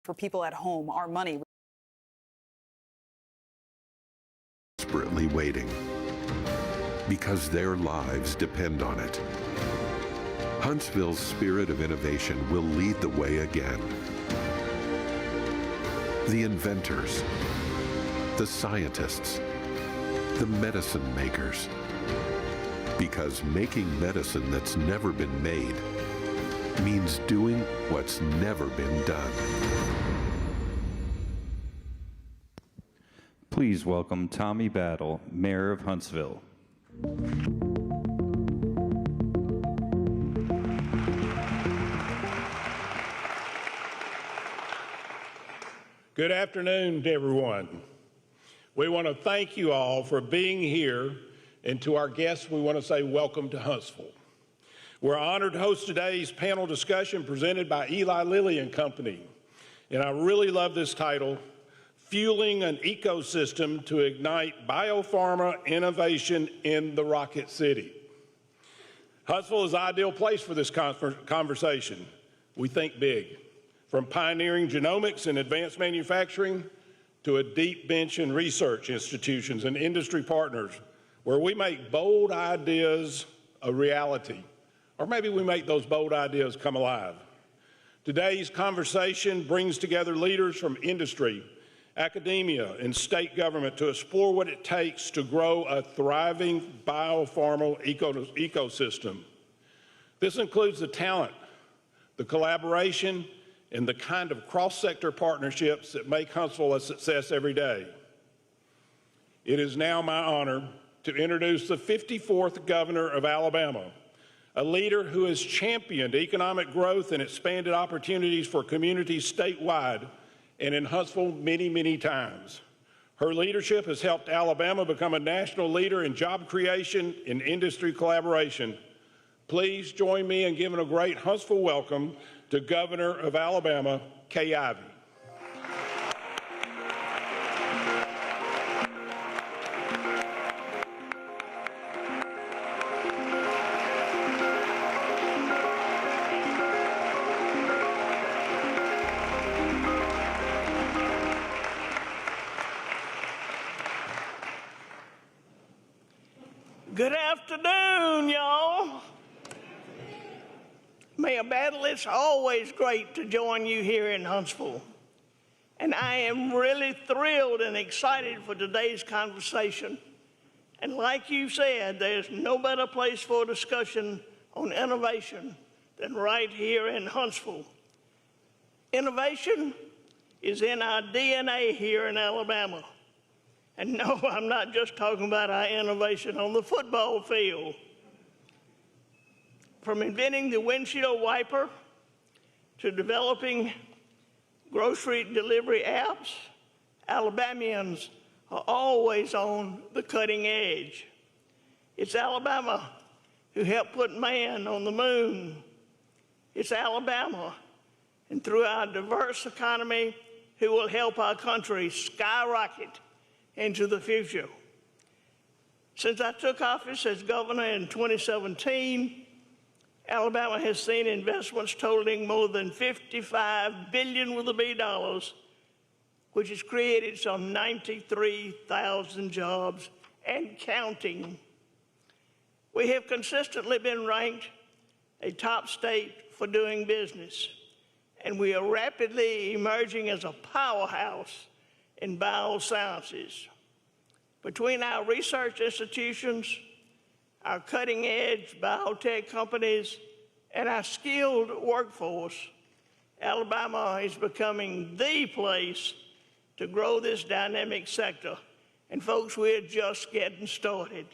for people at home, our money. Desperately waiting because their lives depend on it. Huntsville's spirit of innovation will lead the way again. The inventors, the scientists, the medicine makers. Because making medicine that's never been made means doing what's never been done. Please welcome Tommy Battle, Mayor of Huntsville. Good afternoon to everyone. We want to thank you all for being here, and to our guests, we want to say welcome to Huntsville. We're honored to host today's panel discussion presented by Eli Lilly and Company, and I really love this title, Fueling an Ecosystem to Ignite Biopharma Innovation in the Rocket City. Huntsville is the ideal place for this conversation. We think big, from pioneering genomics and advanced manufacturing to a deep bench in research institutions and industry partners where we make bold ideas a reality, or maybe we make those bold ideas come alive. Today's conversation brings together leaders from industry, academia, and state government to explore what it takes to grow a thriving biopharma ecosystem. This includes the talent, the collaboration, and the kind of cross-sector partnerships that make Huntsville a success every day. It is now my honor to introduce the 54th Governor of Alabama, a leader who has championed economic growth and expanded opportunities for communities statewide and in Huntsville many, many times. Her leadership has helped Alabama become a national leader in job creation and industry collaboration. Please join me in giving a great Huntsville welcome to Governor of Alabama, Kay Ivey. Good afternoon, y'all. Mayor Battle, it's always great to join you here in Huntsville. And I am really thrilled and excited for today's conversation. And like you said, there's no better place for a discussion on innovation than right here in Huntsville. Innovation is in our DNA here in Alabama. And no, I'm not just talking about our innovation on the football field. From inventing the windshield wiper to developing grocery delivery apps, Alabamians are always on the cutting edge. It's Alabama who helped put man on the moon. It's Alabama, and through our diverse economy, who will help our country skyrocket into the future. Since I took office as governor in 2017, Alabama has seen investments totaling more than $55 billion with a B dollars, which has created some 93,000 jobs and counting. We have consistently been ranked a top state for doing business, and we are rapidly emerging as a powerhouse in biosciences. Between our research institutions, our cutting-edge biotech companies, and our skilled workforce, Alabama is becoming the place to grow this dynamic sector. And folks, we're just getting started.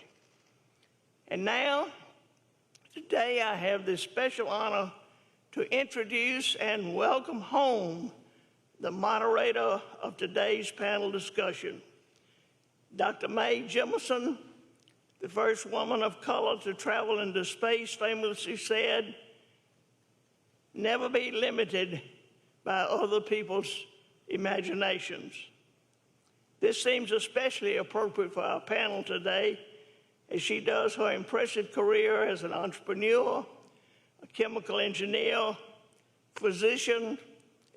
And now, today I have this special honor to introduce and welcome home the moderator of today's panel discussion, Dr. Mae Jemison, the first woman of color to travel into space, famously said, "Never be limited by other people's imaginations." This seems especially appropriate for our panel today, as she does her impressive career as an entrepreneur, a chemical engineer, physician,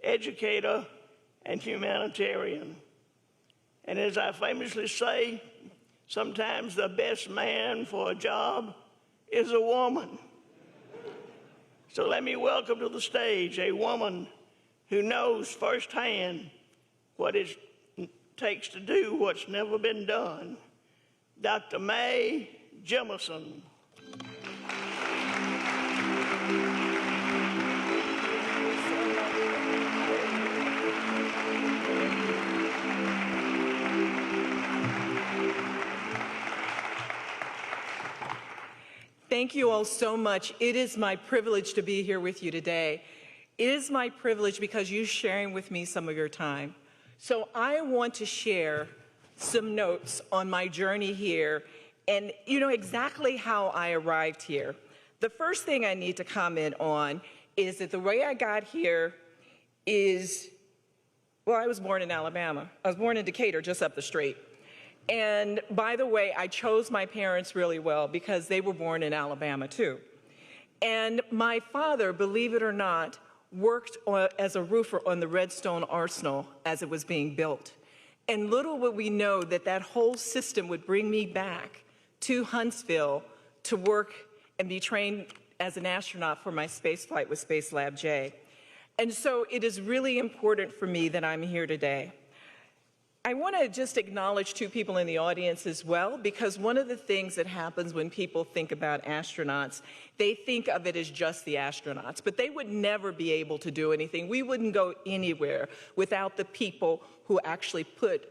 educator, and humanitarian. And as I famously say, sometimes the best man for a job is a woman. So let me welcome to the stage a woman who knows firsthand what it takes to do what's never been done, Dr. Mae Jemison. Thank you all so much. It is my privilege to be here with you today. It is my privilege because you're sharing with me some of your time. So I want to share some notes on my journey here and exactly how I arrived here. The first thing I need to comment on is that the way I got here is, well, I was born in Alabama. I was born in Decatur, just up the street. And by the way, I chose my parents really well because they were born in Alabama too. And my father, believe it or not, worked as a roofer on the Redstone Arsenal as it was being built. And little would we know that that whole system would bring me back to Huntsville to work and be trained as an astronaut for my space flight with Space Lab J. And so it is really important for me that I'm here today. I want to just acknowledge two people in the audience as well, because one of the things that happens when people think about astronauts, they think of it as just the astronauts, but they would never be able to do anything. We wouldn't go anywhere without the people who actually put,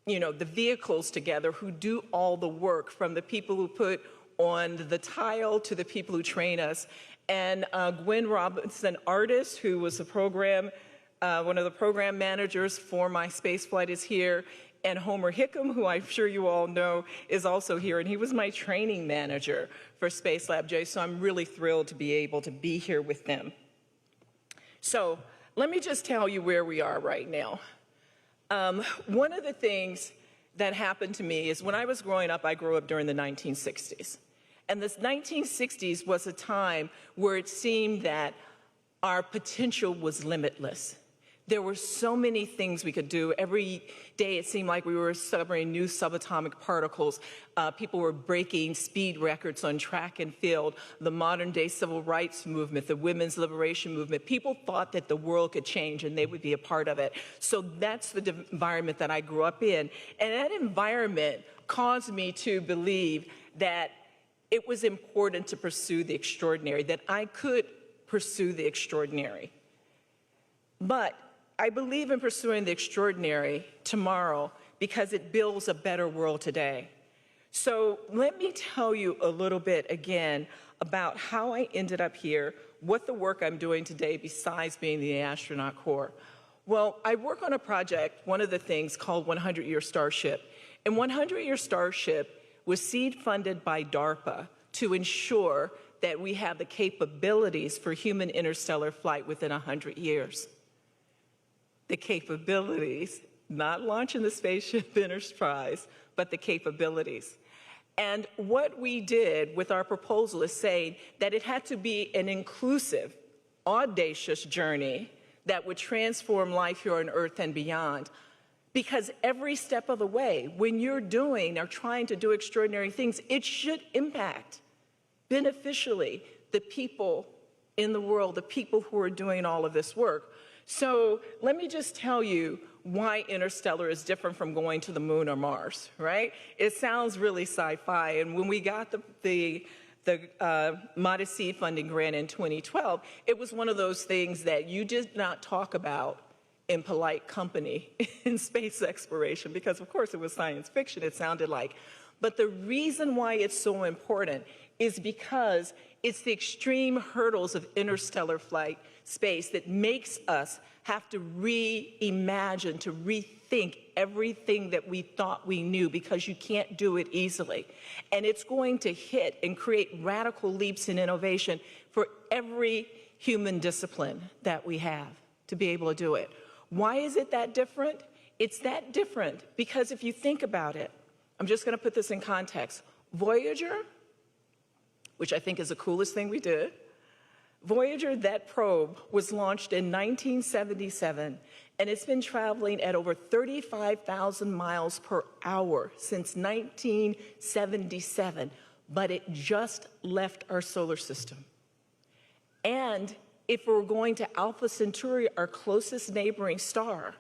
the vehicles together, who do all the work, from the people who put on the tile to the people who train us. And Gwen Robinson Artis, who was one of the program managers for my space flight, is here, and Homer Hickam, who I'm sure you all know, is also here, and he was my training manager for Space Lab J, so I'm really thrilled to be able to be here with them. So let me just tell you where we are right now. One of the things that happened to me is when I was growing up, I grew up during the 1960s. And this 1960s was a time where it seemed that our potential was limitless. There were so many things we could do. Every day it seemed like we were discovering new subatomic particles. People were breaking speed records on track and field. The modern day civil rights movement, the women's liberation movement, people thought that the world could change and they would be a part of it. So that's the environment that I grew up in. And that environment caused me to believe that it was important to pursue the extraordinary, that I could pursue the extraordinary. But I believe in pursuing the extraordinary tomorrow because it builds a better world today. So let me tell you a little bit again about how I ended up here, what the work I'm doing today besides being the astronaut corps. Well, I work on a project, one of the things called 100-Year Starship. And 100-Year Starship was seed funded by DARPA to ensure that we have the capabilities for human interstellar flight within 100 years. The capabilities, not launching the spaceship Enterprise, but the capabilities. And what we did with our proposal is saying that it had to be an inclusive, audacious journey that would transform life here on Earth and beyond. Because every step of the way, when you're doing or trying to do extraordinary things, it should impact beneficially the people in the world, the people who are doing all of this work. So let me just tell you why interstellar is different from going to the moon or Mars, right? It sounds really sci-fi, and when we got the modest seed funding grant in 2012, it was one of those things that you did not talk about in polite company in space exploration, because of course it was science fiction, it sounded like. But the reason why it's so important is because it's the extreme hurdles of interstellar flight space that makes us have to reimagine, to rethink everything that we thought we knew, because you can't do it easily. And it's going to hit and create radical leaps in innovation for every human discipline that we have to be able to do it. Why is it that different? It's that different because if you think about it, I'm just going to put this in context. Voyager, which I think is the coolest thing we did, Voyager, that probe, was launched in 1977, and it's been traveling at over 35,000 miles per hour since 1977, but it just left our solar system. And if we're going to Alpha Centauri, our closest neighboring star,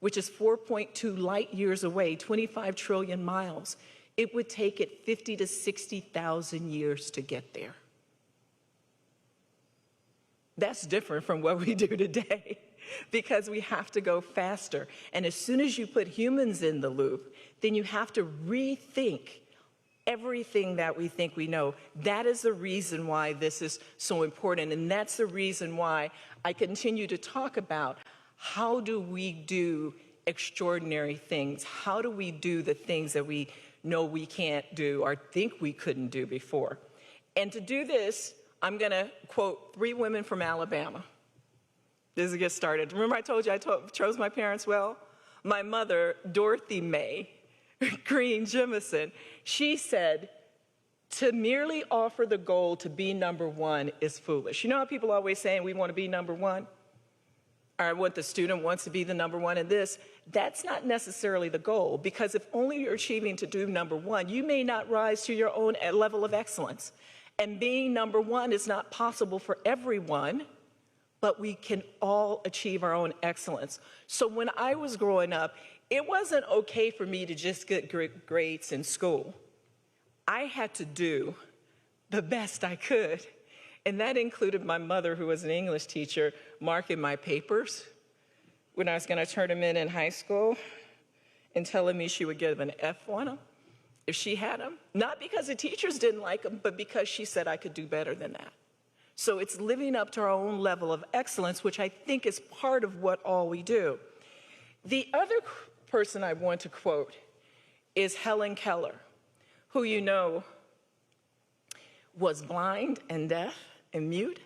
which is 4.2 light years away, 25 trillion miles, it would take it 50 to 60,000 years to get there. That's different from what we do today because we have to go faster. And as soon as you put humans in the loop, then you have to rethink everything that we think we know. That is the reason why this is so important. And that's the reason why I continue to talk about how do we do extraordinary things? How do we do the things that we know we can't do or think we couldn't do before? And to do this, I'm going to quote 3 women from Alabama. This is to get started. Remember I told you I chose my parents well? My mother, Dorothy Mae Green Jemison, she said, to merely offer the goal to be number one is foolish. You know how people always saying we want to be number one? Or what the student wants to be the number one in this? That's not necessarily the goal, because if only you're achieving to do number one, you may not rise to your own level of excellence. And being number one is not possible for everyone, but we can all achieve our own excellence. So when I was growing up, it wasn't okay for me to just get great grades in school. I had to do the best I could. And that included my mother, who was an English teacher, marking my papers when I was going to turn them in high school and telling me she would give an F on them if she had them. Not because the teachers didn't like them, but because she said I could do better than that. So it's living up to our own level of excellence, which I think is part of what all we do. The other person I want to quote is Helen Keller, who you know was blind and deaf and mute,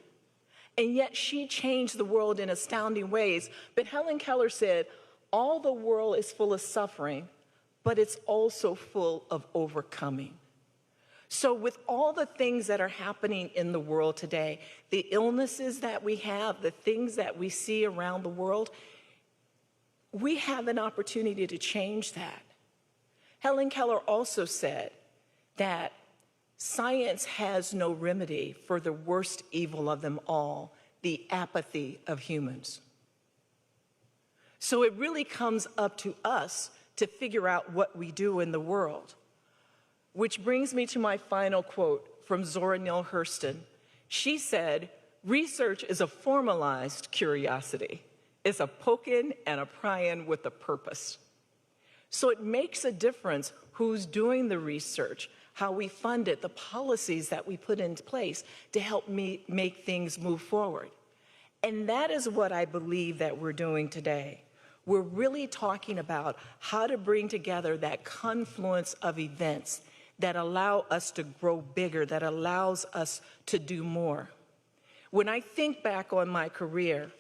and yet she changed the world in astounding ways. But Helen Keller said, all the world is full of suffering, but it's also full of overcoming. So with all the things that are happening in the world today, the illnesses that we have, the things that we see around the world, we have an opportunity to change that. Helen Keller also said that science has no remedy for the worst evil of them all, the apathy of humans. So it really comes up to us to figure out what we do in the world. Which brings me to my final quote from Zora Neale Hurston. She said, research is a formalized curiosity. It's a poking and a prying with a purpose. So it makes a difference who's doing the research, how we fund it, the policies that we put into place to help make things move forward. And that is what I believe that we're doing today. We're really talking about how to bring together that confluence of events that allow us to grow bigger, that allows us to do more. When I think back on my career,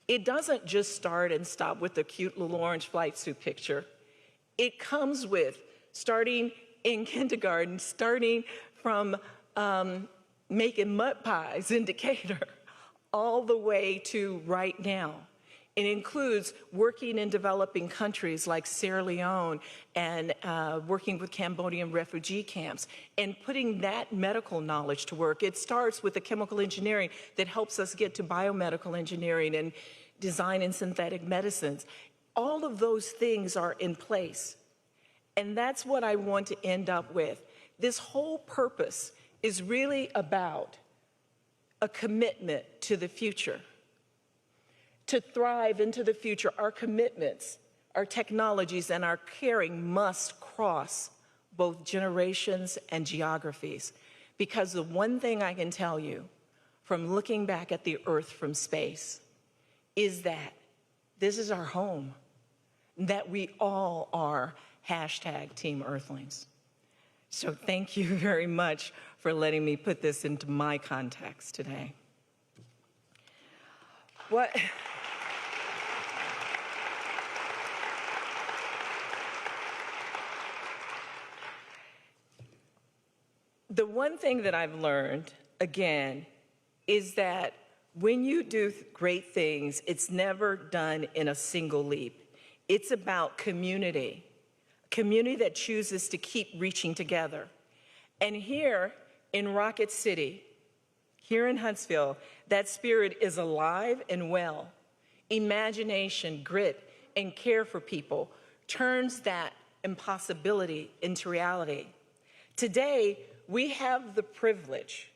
it doesn't just start and stop with the cute little orange flight suit picture. It comes with starting in kindergarten, starting from making mud pies in Decatur, all the way to right now. It includes working in developing countries like Sierra Leone and working with Cambodian refugee camps and putting that medical knowledge to work. It starts with the chemical engineering that helps us get to biomedical engineering and design and synthetic medicines. All of those things are in place. And that's what I want to end up with. This whole purpose is really about a commitment to the future. To thrive into the future, our commitments, our technologies, and our caring must cross both generations and geographies. Because the one thing I can tell you from looking back at the Earth from space is that this is our home, that we all are #Team Earthlings. So thank you very much for letting me put this into my context today. The one thing that I've learned, again, is that when you do great things, it's never done in a single leap. It's about community that chooses to keep reaching together. And here in Rocket City, here in Huntsville, that spirit is alive and well. Imagination, grit, and care for people turns that impossibility into reality. Today, we have the privilege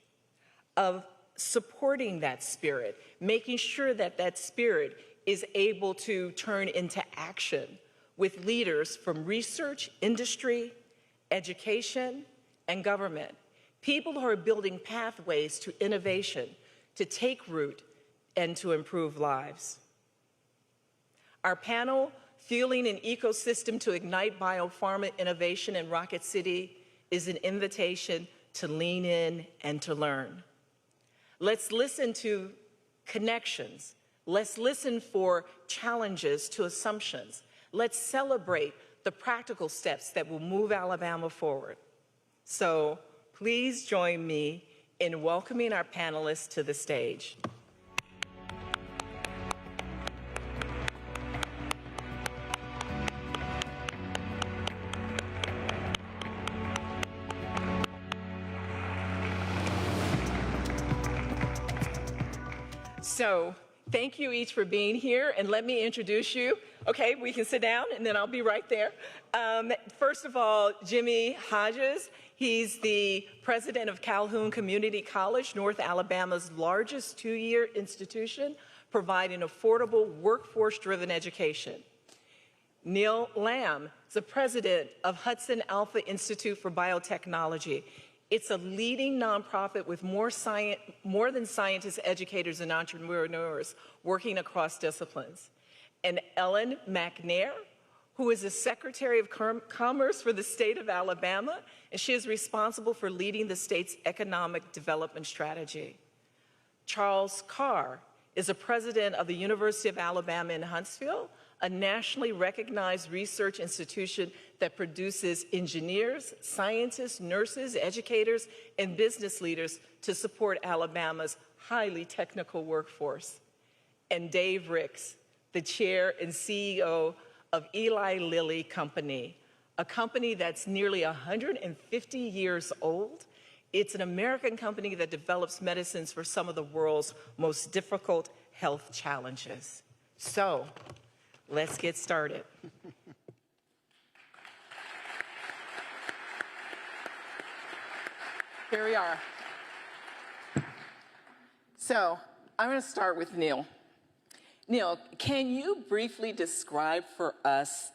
of supporting that spirit, making sure that that spirit is able to turn into action with leaders from research, industry, education, and government. People who are building pathways to innovation, to take root, and to improve lives. Our panel, Fueling an Ecosystem to Ignite Biopharma Innovation in Rocket City, is an invitation to lean in and to learn. Let's listen to connections. Let's listen for challenges to assumptions. Let's celebrate the practical steps that will move Alabama forward. So please join me in welcoming our panelists to the stage. So thank you each for being here, and let me introduce you. Okay, we can sit down, and then I'll be right there. First of all, Jimmy Hodges. He's the president of Calhoun Community College, North Alabama's largest two-year institution, providing affordable, workforce-driven education. Neil Lamb is the president of Hudson Alpha Institute for Biotechnology. It's a leading nonprofit with more than scientists, educators, and entrepreneurs working across disciplines. And Ellen McNair, who is the Secretary of Commerce for the state of Alabama, and she is responsible for leading the state's economic development strategy. Charles Carr is the president of the University of Alabama in Huntsville, a nationally recognized research institution that produces engineers, scientists, nurses, educators, and business leaders to support Alabama's highly technical workforce. And Dave Ricks, the chair and CEO of Eli Lilly Company, a company that's nearly 150 years old. It's an American company that develops medicines for some of the world's most difficult health challenges. So, let's get started. Here we are. So, I'm going to start with Neil. Neil, can you briefly describe for us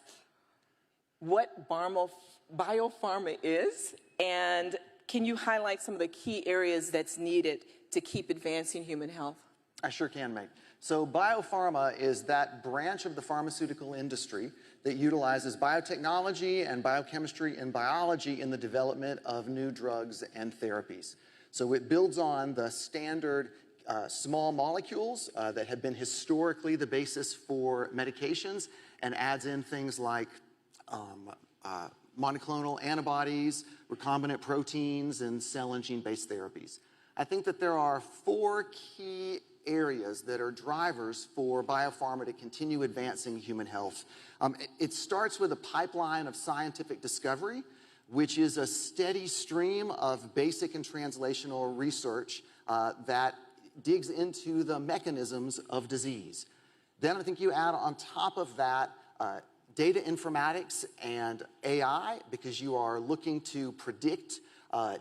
what biopharma is, and can you highlight some of the key areas that's needed to keep advancing human health? I sure can, Meg. So biopharma is that branch of the pharmaceutical industry that utilizes biotechnology and biochemistry and biology in the development of new drugs and therapies. So it builds on the standard small molecules that have been historically the basis for medications and adds in things like monoclonal antibodies, recombinant proteins, and cell and gene-based therapies. I think that there are 4 key areas that are drivers for biopharma to continue advancing human health. It starts with a pipeline of scientific discovery, which is a steady stream of basic and translational research that digs into the mechanisms of disease. Then I think you add on top of that data informatics and AI, because you are looking to predict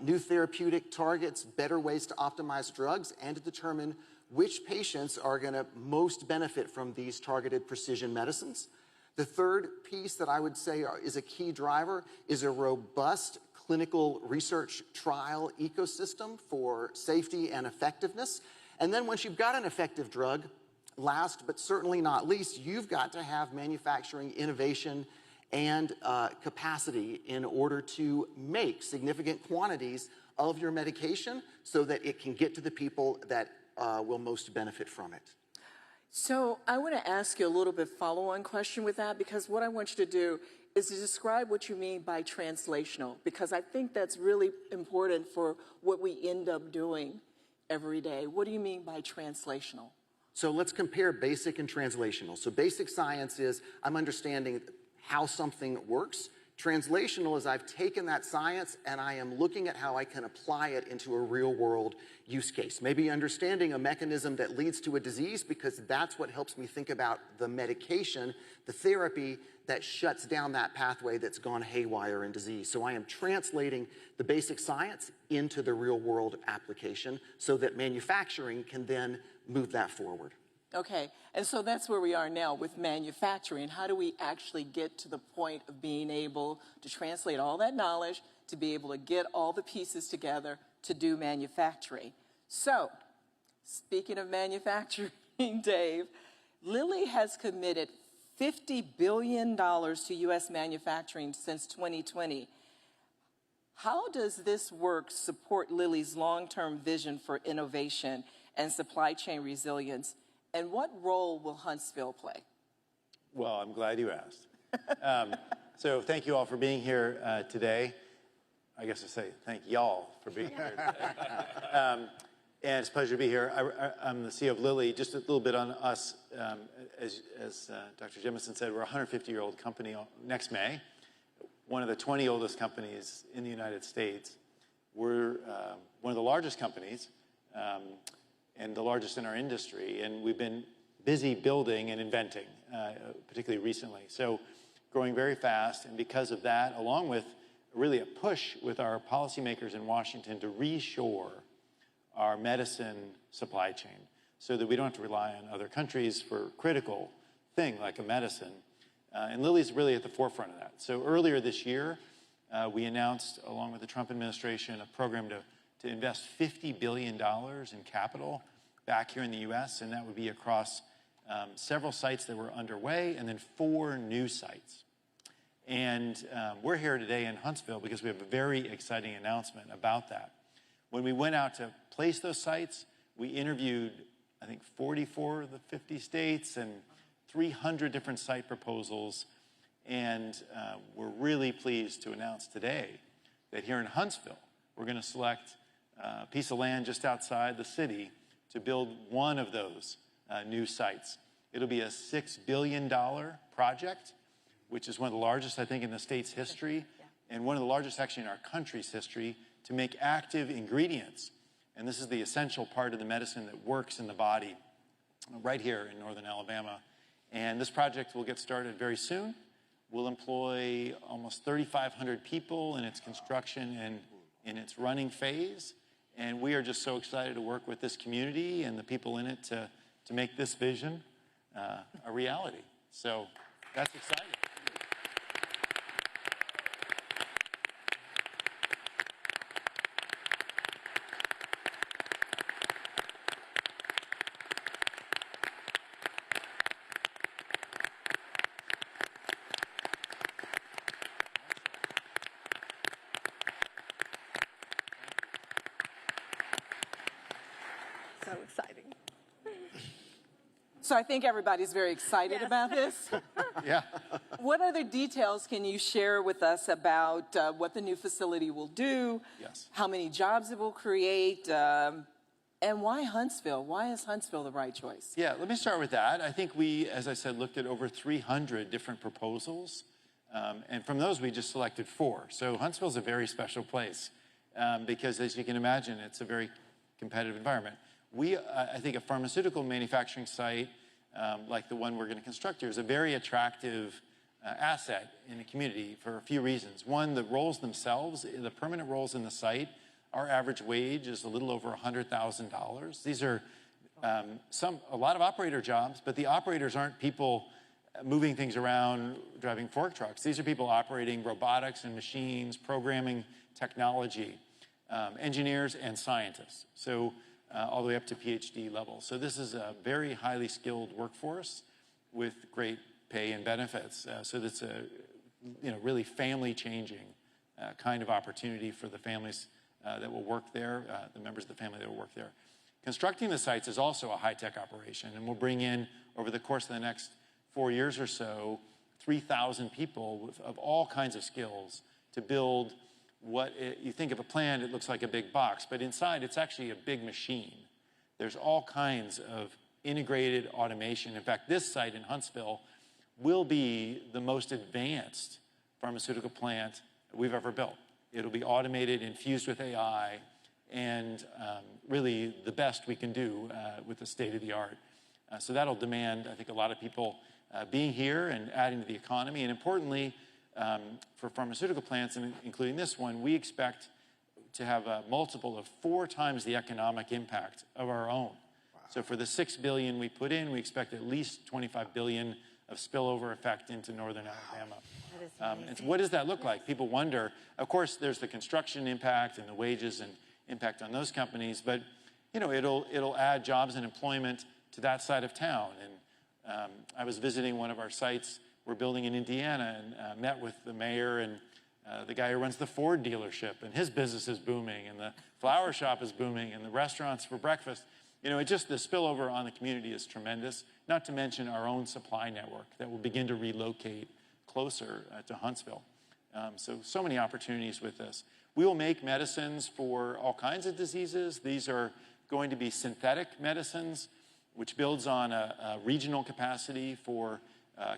new therapeutic targets, better ways to optimize drugs, and to determine which patients are going to most benefit from these targeted precision medicines. The third piece that I would say is a key driver is a robust clinical research trial ecosystem for safety and effectiveness. And then once you've got an effective drug, last but certainly not least, you've got to have manufacturing innovation and capacity in order to make significant quantities of your medication so that it can get to the people that will most benefit from it. So I want to ask you a little bit follow-on question with that, because what I want you to do is to describe what you mean by translational, because I think that's really important for what we end up doing every day. What do you mean by translational? So let's compare basic and translational. So basic science is I'm understanding how something works. Translational is I've taken that science and I am looking at how I can apply it into a real-world use case. Maybe understanding a mechanism that leads to a disease because that's what helps me think about the medication, the therapy that shuts down that pathway that's gone haywire in disease. So I am translating the basic science into the real-world application so that manufacturing can then move that forward. Okay, and so that's where we are now with manufacturing. How do we actually get to the point of being able to translate all that knowledge, to be able to get all the pieces together to do manufacturing? So, speaking of manufacturing, Dave, Lilly has committed $50 billion to U.S. manufacturing since 2020. How does this work support Lilly's long-term vision for innovation and supply chain resilience? And what role will Huntsville play? Well, I'm glad you asked. So thank you all for being here today. I guess I say thank y'all for being here today. And it's a pleasure to be here. I'm the CEO of Lilly. Just a little bit on us. As Dr. Jemison said, we're a 150-year-old company next May, one of the 20 oldest companies in the United States. We're one of the largest companies and the largest in our industry, and we've been busy building and inventing, particularly recently. So growing very fast, and because of that, along with really a push with our policymakers in Washington to reshore our medicine supply chain so that we don't have to rely on other countries for critical thing like a medicine. And Lilly's really at the forefront of that. So earlier this year, we announced, along with the Trump administration, a program to invest $50 billion in capital back here in the U.S., and that would be across several sites that were underway and then 4 new sites. And we're here today in Huntsville because we have a very exciting announcement about that. When we went out to place those sites, we interviewed, I think, 44 of the 50 states and 300 different site proposals. And we're really pleased to announce today that here in Huntsville, we're going to select a piece of land just outside the city to build one of those new sites. It'll be a $6 billion project, which is one of the largest, I think, in the state's history, and one of the largest actually in our country's history, to make active ingredients. And this is the essential part of the medicine that works in the body right here in northern Alabama. And this project will get started very soon. We'll employ almost 3,500 people in its construction and in its running phase. And we are just so excited to work with this community and the people in it to make this vision a reality. So that's exciting. So exciting. So I think everybody's very excited about this. Yeah. What other details can you share with us about what the new facility will do? Yes. How many jobs it will create? And why Huntsville? Why is Huntsville the right choice? Yeah, let me start with that. I think we, as I said, looked at over 300 different proposals. And from those, we just selected 4. So Huntsville's a very special place because, as you can imagine, it's a very competitive environment. I think a pharmaceutical manufacturing site like the one we're going to construct here is a very attractive asset in the community for a few reasons. One, the roles themselves, the permanent roles in the site, our average wage is a little over $100,000. These are a lot of operator jobs, but the operators aren't people moving things around, driving fork trucks. These are people operating robotics and machines, programming technology, engineers and scientists. So all the way up to PhD level. So this is a very highly skilled workforce with great pay and benefits. So that's a really family-changing kind of opportunity for the families that will work there, the members of the family that will work there. Constructing the sites is also a high-tech operation, and we'll bring in, over the course of the next 4 years or so, 3,000 people of all kinds of skills to build you think of a plant, it looks like a big box, but inside it's actually a big machine. There's all kinds of integrated automation. In fact, this site in Huntsville will be the most advanced pharmaceutical plant we've ever built. It'll be automated, infused with AI, and really the best we can do with the state-of-the-art. So that'll demand, I think, a lot of people being here and adding to the economy. And importantly, for pharmaceutical plants, and including this one, we expect to have a multiple of 4 times the economic impact of our own. Wow. So for the $6 billion we put in, we expect at least $25 billion of spillover effect into northern Alabama. And so what does that look like? People wonder. Of course, there's the construction impact and the wages and impact on those companies, but you know, it'll add jobs and employment to that side of town. And I was visiting one of our sites we're building in Indiana and met with the mayor and the guy who runs the Ford dealership, and his business is booming, and the flower shop is booming, and the restaurants for breakfast. You know, the spillover on the community is tremendous, not to mention our own supply network that will begin to relocate closer to Huntsville. So many opportunities with this. We will make medicines for all kinds of diseases. These are going to be synthetic medicines, which builds on a regional capacity for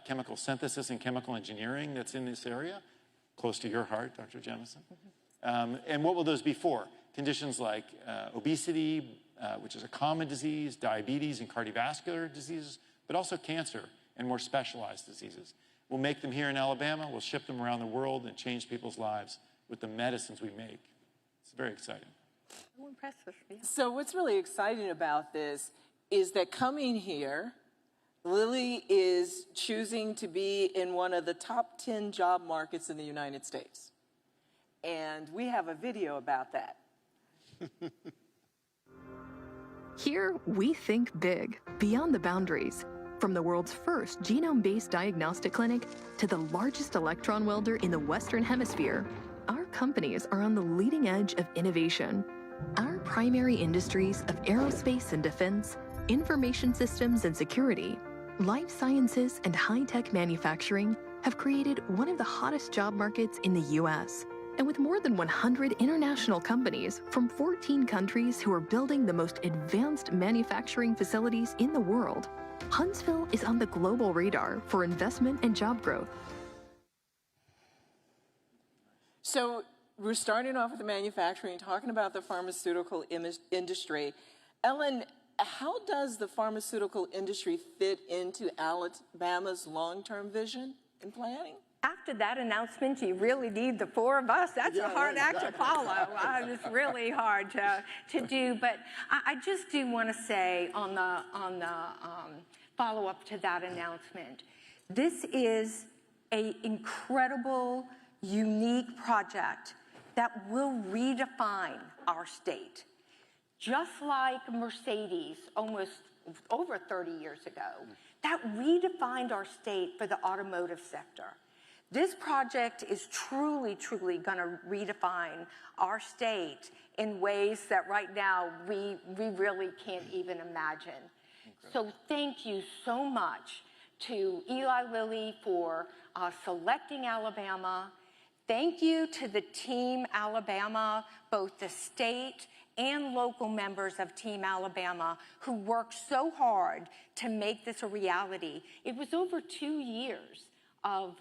chemical synthesis and chemical engineering that's in this area, close to your heart, Dr. Jemison. And what will those be for? Conditions like obesity, which is a common disease, diabetes and cardiovascular diseases, but also cancer and more specialized diseases. We'll make them here in Alabama, we'll ship them around the world and change people's lives with the medicines we make. It's very exciting. So impressive. Yeah. So what's really exciting about this is that coming here, Lilly is choosing to be in one of the top 10 job markets in the United States. And we have a video about that. Here, we think big, beyond the boundaries. From the world's first genome-based diagnostic clinic to the largest electron welder in the Western Hemisphere, our companies are on the leading edge of innovation. Our primary industries of aerospace and defense, information systems and security, life sciences and high-tech manufacturing have created one of the hottest job markets in the U.S. And with more than 100 international companies from 14 countries who are building the most advanced manufacturing facilities in the world, Huntsville is on the global radar for investment and job growth. So we're starting off with the manufacturing, talking about the pharmaceutical industry. Ellen, how does the pharmaceutical industry fit into Alabama's long-term vision and planning? After that announcement, you really need the 4 of us. That's a hard act to follow. It's really hard to do. But I just do want to say on the follow-up to that announcement, this is an incredible, unique project that will redefine our state. Just like Mercedes almost over 30 years ago, that redefined our state for the automotive sector. This project is truly, truly going to redefine our state in ways that right now we really can't even imagine. So thank you so much to Eli Lilly for selecting Alabama. Thank you to the Team Alabama, both the state and local members of Team Alabama who worked so hard to make this a reality. It was over 2 years of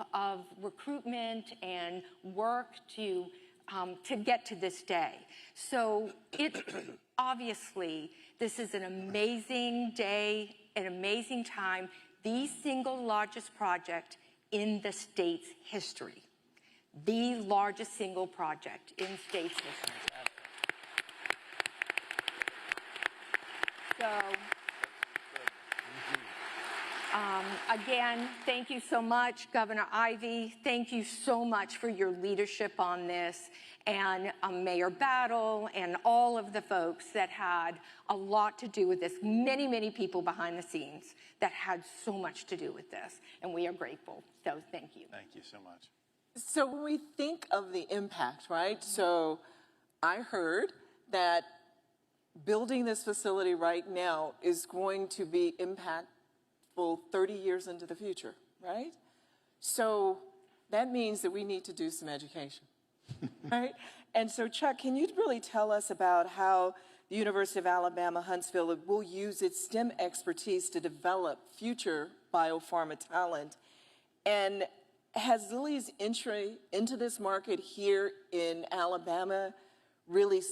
recruitment and work to get to this day. So obviously, this is an amazing day, an amazing time, the single largest project in the state's history. The largest single project in state's history. So, again, thank you so much, Governor Ivey. Thank you so much for your leadership on this, and Mayor Battle, and all of the folks that had a lot to do with this. Many, many people behind the scenes that had so much to do with this, and we are grateful. So thank you. Thank you so much. So when we think of the impact, right? So I heard that building this facility right now is going to be impactful 30 years into the future, right? So that means that we need to do some education, right? And so Chuck, can you really tell us about how the University of Alabama, Huntsville, will use its STEM expertise to develop future biopharma talent. And has Lilly's entry into this market here in Alabama really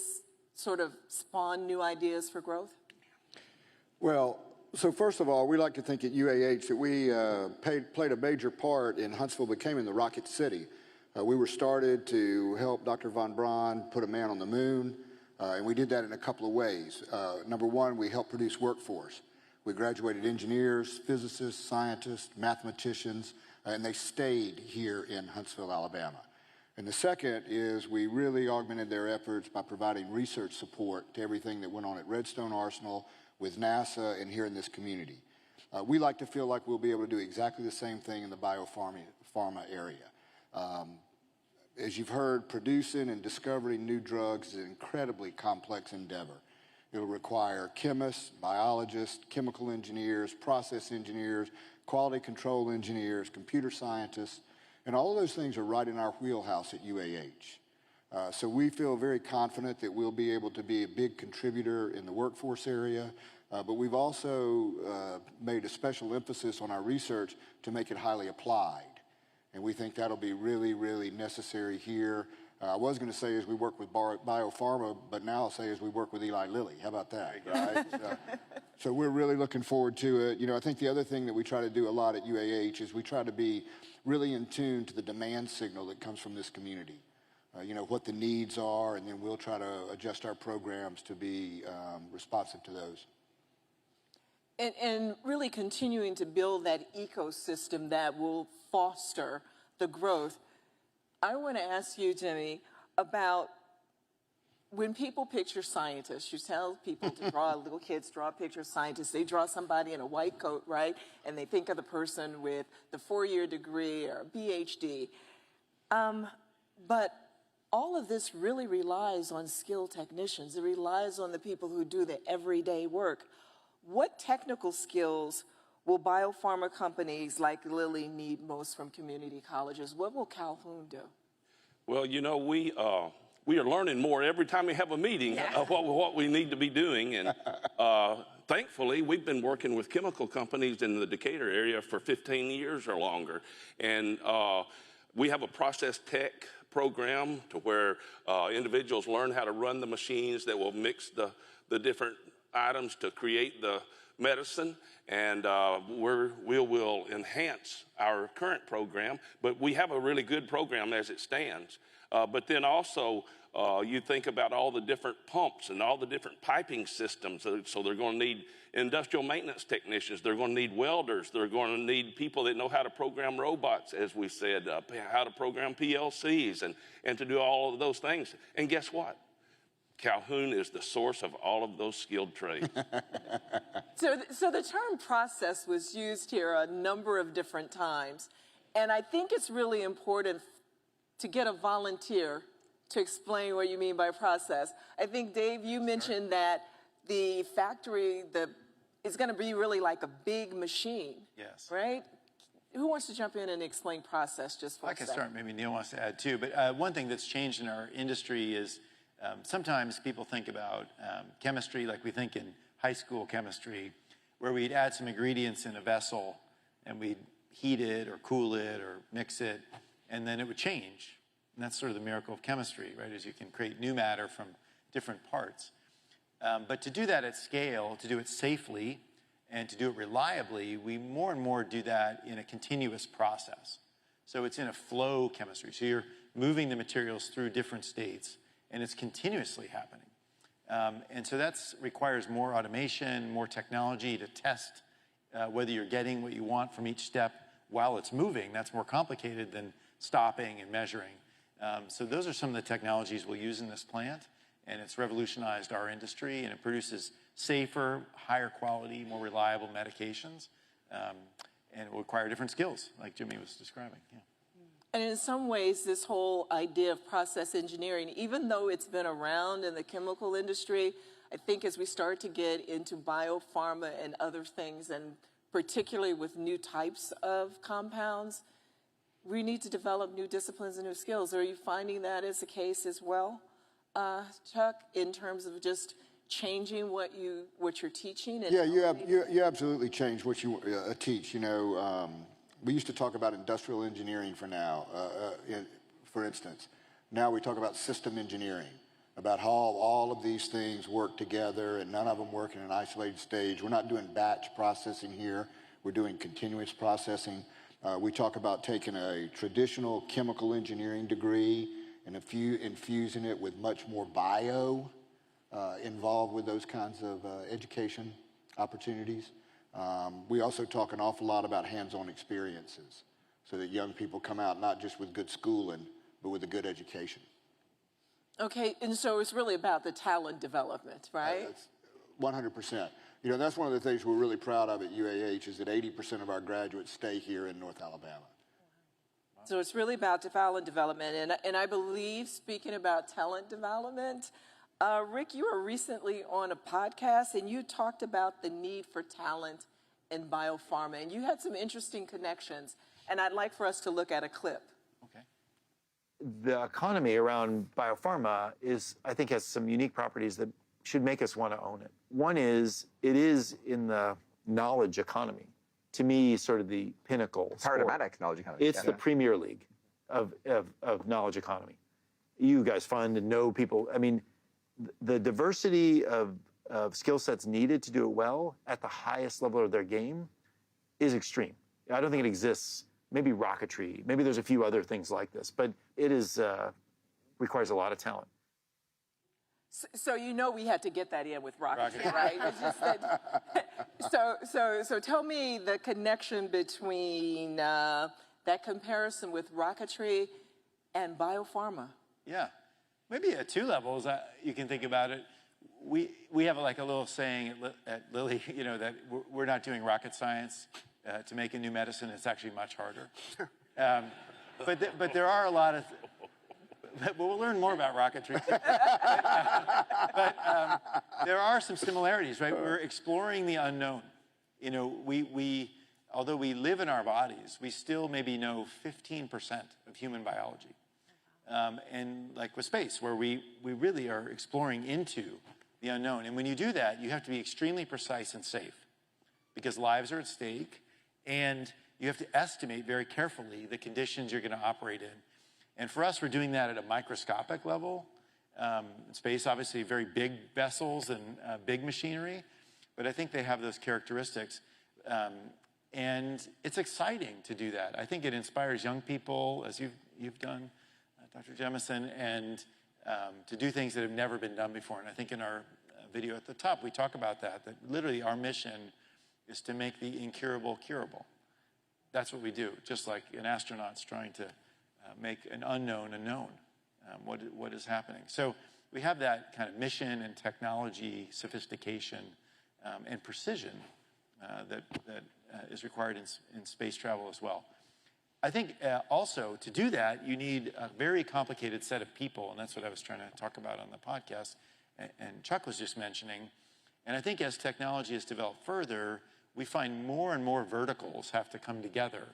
sort of spawned new ideas for growth? Well, so first of all, we like to think at UAH that we played a major part in Huntsville becoming the Rocket City. We were started to help Dr. von Braun put a man on the moon, and we did that in a couple of ways. Number one, we helped produce workforce. We graduated engineers, physicists, scientists, mathematicians, and they stayed here in Huntsville, Alabama. And the second is we really augmented their efforts by providing research support to everything that went on at Redstone Arsenal, with NASA, and here in this community. We like to feel like we'll be able to do exactly the same thing in the biopharma area. As you've heard, producing and discovering new drugs is an incredibly complex endeavor. It'll require chemists, biologists, chemical engineers, process engineers, quality control engineers, computer scientists, and all of those things are right in our wheelhouse at UAH. So we feel very confident that we'll be able to be a big contributor in the workforce area, but we've also made a special emphasis on our research to make it highly applied. And we think that'll be really, really necessary here. I was going to say as we work with biopharma, but now I'll say as we work with Eli Lilly. How about that, right? So we're really looking forward to it. You know, I think the other thing that we try to do a lot at UAH is we try to be really in tune to the demand signal that comes from this community. You know, what the needs are, and then we'll try to adjust our programs to be responsive to those. And really continuing to build that ecosystem that will foster the growth. I want to ask you, Jimmy, about when people picture scientists, you tell people to draw, little kids draw a picture of scientists, they draw somebody in a white coat, right? And they think of the person with the 4-year degree or a PhD. But all of this really relies on skilled technicians. It relies on the people who do the everyday work. What technical skills will biopharma companies like Lilly need most from community colleges? What will Calhoun do? Well, you know, we are learning more every time we have a meeting of what we need to be doing. And thankfully, we've been working with chemical companies in the Decatur area for 15 years or longer. And we have a process tech program to where individuals learn how to run the machines that will mix the different items to create the medicine, and we will enhance our current program, but we have a really good program as it stands. But then also, you think about all the different pumps and all the different piping systems, so they're going to need industrial maintenance technicians, they're going to need welders, they're going to need people that know how to program robots, as we said, how to program PLCs, and to do all of those things. And guess what? Calhoun is the source of all of those skilled trades. So the term process was used here a number of different times, and I think it's really important to get a volunteer to explain what you mean by process. I think, Dave, you mentioned that the factory is going to be really like a big machine. Yes. Right? Who wants to jump in and explain process just for a second? I can start. Maybe Neil wants to add too. But one thing that's changed in our industry is sometimes people think about chemistry like we think in high school chemistry, where we'd add some ingredients in a vessel and we'd heat it or cool it or mix it, and then it would change. And that's sort of the miracle of chemistry, right, is you can create new matter from different parts. But to do that at scale, to do it safely, and to do it reliably, we more and more do that in a continuous process. So it's in a flow chemistry. So you're moving the materials through different states, and it's continuously happening. And so that requires more automation, more technology to test whether you're getting what you want from each step while it's moving. That's more complicated than stopping and measuring. So those are some of the technologies we'll use in this plant, and it's revolutionized our industry, and it produces safer, higher quality, more reliable medications, and it will require different skills, like Jimmy was describing. Yeah. And in some ways, this whole idea of process engineering, even though it's been around in the chemical industry, I think as we start to get into biopharma and other things, and particularly with new types of compounds, we need to develop new disciplines and new skills. Are you finding that is the case as well, Chuck, in terms of just changing what you're teaching? And Yeah, you absolutely change what you teach. You know, we used to talk about industrial engineering for instance. Now we talk about system engineering, about how all of these things work together and none of them work in an isolated stage. We're not doing batch processing here. We're doing continuous processing. We talk about taking a traditional chemical engineering degree and infusing it with much more bio involved with those kinds of education opportunities. We also talk an awful lot about hands-on experiences so that young people come out not just with good schooling, but with a good education. Okay, and so it's really about the talent development, right? 100%. You know, that's one of the things we're really proud of at UAH is that 80% of our graduates stay here in North Alabama. So it's really about talent development. And I believe, speaking about talent development, Rick, you were recently on a podcast and you talked about the need for talent in biopharma. And you had some interesting connections. And I'd like for us to look at a clip. Okay. The economy around biopharma I think, has some unique properties that should make us want to own it. One is, it is in the knowledge economy. To me, sort of the pinnacle. Paradigmatic knowledge economy. It's the Premier League of knowledge economy. You guys fund and know people. I mean, the diversity of skill sets needed to do it well at the highest level of their game is extreme. I don't think it exists. Maybe rocketry. Maybe there's a few other things like this, but it requires a lot of talent. So you know we had to get that in with rocketry, right? It's just that, so tell me the connection between that comparison with rocketry and biopharma. Yeah, maybe at two levels you can think about it. We have like a little saying at Lilly, you know, that we're not doing rocket science to make a new medicine. It's actually much harder. But there are a lot of. We'll learn more about rocketry. but there are some similarities, right? We're exploring the unknown. You know, although we live in our bodies, we still maybe know 15% of human biology. And like with space, where we really are exploring into the unknown. And when you do that, you have to be extremely precise and safe because lives are at stake, and you have to estimate very carefully the conditions you're going to operate in. And for us, we're doing that at a microscopic level. Space, obviously, very big vessels and big machinery, but I think they have those characteristics. And it's exciting to do that. I think it inspires young people, as you've done, Dr. Jemison, and to do things that have never been done before. And I think in our video at the top, we talk about that literally our mission is to make the incurable curable. That's what we do, just like an astronaut's trying to make an unknown a known, what is happening. So we have that kind of mission and technology, sophistication, and precision that is required in space travel as well. I think also to do that, you need a very complicated set of people, and that's what I was trying to talk about on the podcast, and Chuck was just mentioning. And I think as technology has developed further, we find more and more verticals have to come together,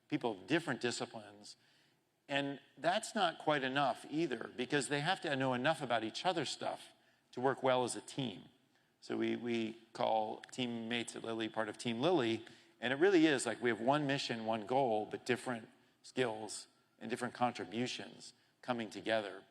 people of different disciplines. And that's not quite enough either, because they have to know enough about each other's stuff to work well as a team. So we call teammates at Lilly part of Team Lilly, and it really is like we have one mission, one goal, but different skills and different contributions coming together.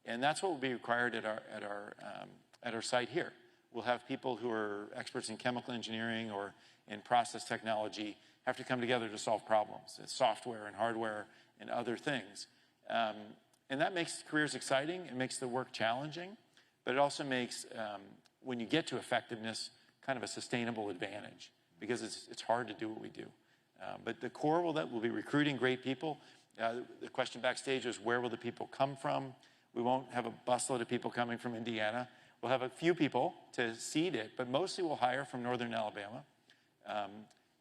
And that's what will be required at our site here. We'll have people who are experts in chemical engineering or in process technology have to come together to solve problems. It's software and hardware and other things. And that makes careers exciting. It makes the work challenging, but it also makes, when you get to effectiveness, kind of a sustainable advantage because it's hard to do what we do. But the core will be recruiting great people. The question backstage was, where will the people come from? We won't have a busload of people coming from Indiana. We'll have a few people to seed it, but mostly we'll hire from Northern Alabama,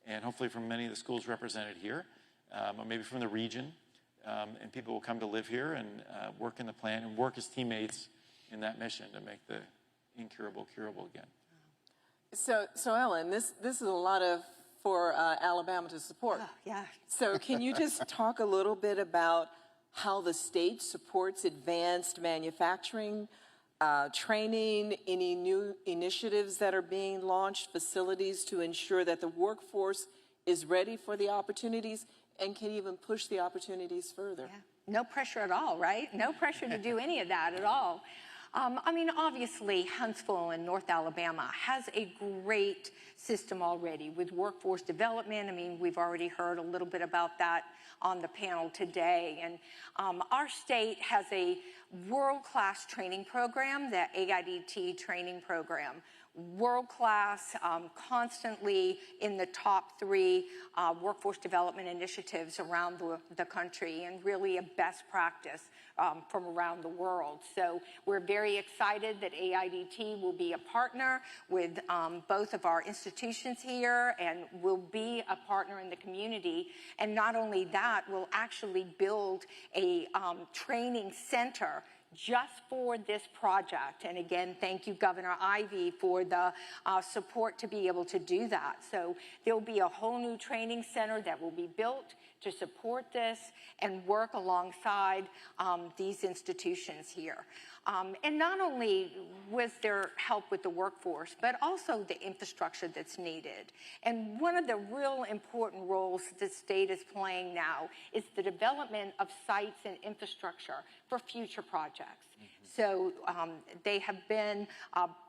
and hopefully from many of the schools represented here, or maybe from the region. And people will come to live here and work in the plant and work as teammates in that mission to make the incurable curable again. So Ellen, this is a lot for Alabama to support. Yeah. So can you just talk a little bit about how the state supports advanced manufacturing training, any new initiatives that are being launched, facilities to ensure that the workforce is ready for the opportunities and can even push the opportunities further? Yeah. No pressure at all, right? No pressure to do any of that at all. I mean, obviously, Huntsville in North Alabama has a great system already with workforce development. I mean, we've already heard a little bit about that on the panel today. And our state has a world-class training program, the AIDT training program. World-class, constantly in the top 3 workforce development initiatives around the country, and really a best practice from around the world. So we're very excited that AIDT will be a partner with both of our institutions here, and will be a partner in the community. And not only that, we'll actually build a training center just for this project. And again, thank you, Governor Ivey, for the support to be able to do that. So there'll be a whole new training center that will be built to support this and work alongside these institutions here. And not only was there help with the workforce, but also the infrastructure that's needed. And one of the real important roles the state is playing now is the development of sites and infrastructure for future projects. So they have been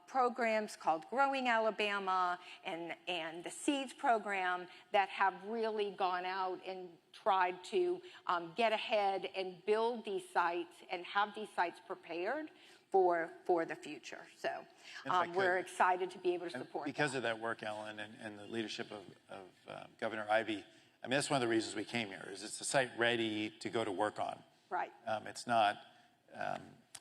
programs called Growing Alabama and the Seeds program that have really gone out and tried to get ahead and build these sites and have these sites prepared for the future. So we're excited to be able to support because of that work, Ellen, and the leadership of Governor Ivey. I mean, that's one of the reasons we came here, is it's a site ready to go to work on. Right. It's not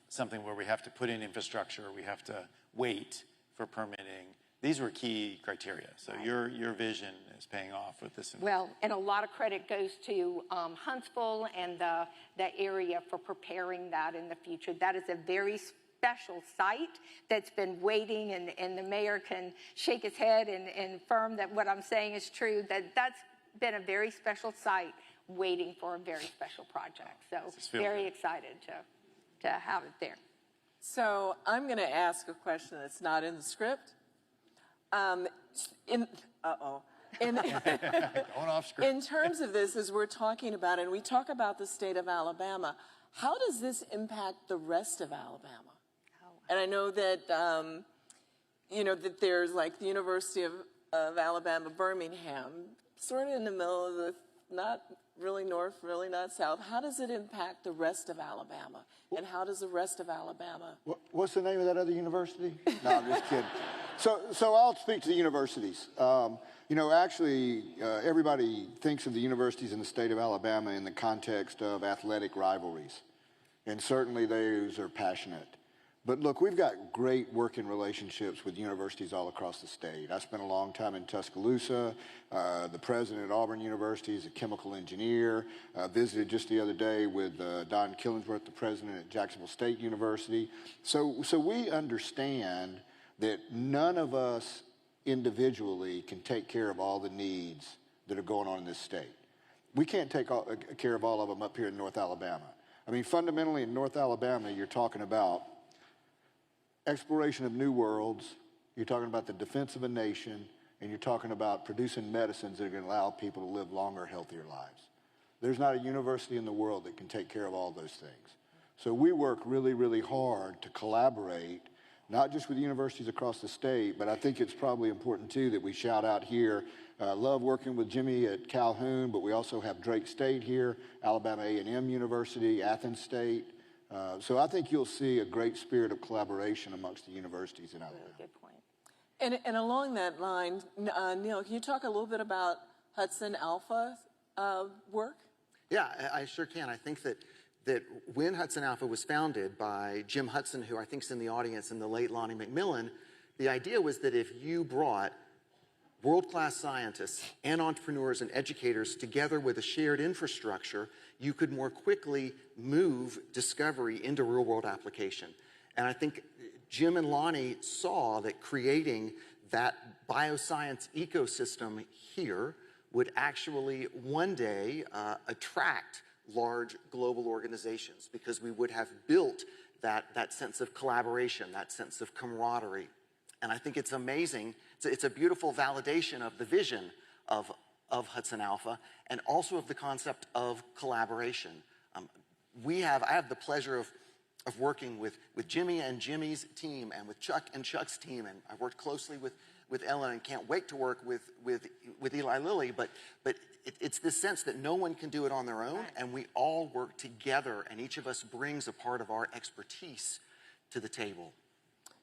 something where we have to put in infrastructure, we have to wait for permitting. These were key criteria. So your vision is paying off with this. Well, and a lot of credit goes to Huntsville and the area for preparing that in the future. That is a very special site that's been waiting, and the mayor can shake his head and affirm that what I'm saying is true, that's been a very special site waiting for a very special project. So very excited to have it there. So I'm going to ask a question that's not in the script. Going off script. In terms of this, as we're talking about it, and we talk about the state of Alabama, how does this impact the rest of Alabama? And I know that, that there's like the University of Alabama, Birmingham, sort of in the middle of the, not really north, really not south. How does it impact the rest of Alabama? And how does the rest of Alabama? What's the name of that other university? No, I'm just kidding. So I'll speak to the universities. Actually, everybody thinks of the universities in the state of Alabama in the context of athletic rivalries. And certainly those are passionate. But look, we've got great working relationships with universities all across the state. I spent a long time in Tuscaloosa. The president at Auburn University is a chemical engineer. Visited just the other day with Don Killingsworth, the president at Jacksonville State University. So we understand that none of us individually can take care of all the needs that are going on in this state. We can't take care of all of them up here in North Alabama. I mean, fundamentally in North Alabama, you're talking about exploration of new worlds, you're talking about the defense of a nation, and you're talking about producing medicines that are going to allow people to live longer, healthier lives. There's not a university in the world that can take care of all those things. So we work really, really hard to collaborate, not just with universities across the state, but I think it's probably important too that we shout out here. Love working with Jimmy at Calhoun, but we also have Drake State here, Alabama A&M University, Athens State. So I think you'll see a great spirit of collaboration amongst the universities in Alabama. Good point. And along that line, Neil, can you talk a little bit about Hudson Alpha work? Yeah, I sure can. I think that when Hudson Alpha was founded by Jim Hudson, who I think is in the audience, and the late Lonnie McMillan, the idea was that if you brought world-class scientists and entrepreneurs and educators together with a shared infrastructure, you could more quickly move discovery into real-world application. And I think Jim and Lonnie saw that creating that bioscience ecosystem here would actually one day attract large global organizations, because we would have built that sense of collaboration, that sense of camaraderie. And I think it's amazing. It's a beautiful validation of the vision of Hudson Alpha and also of the concept of collaboration. I have the pleasure of working with Jimmy and Jimmy's team and with Chuck and Chuck's team, and I've worked closely with Ellen and can't wait to work with Eli Lilly, but it's this sense that no one can do it on their own, and we all work together, and each of us brings a part of our expertise to the table.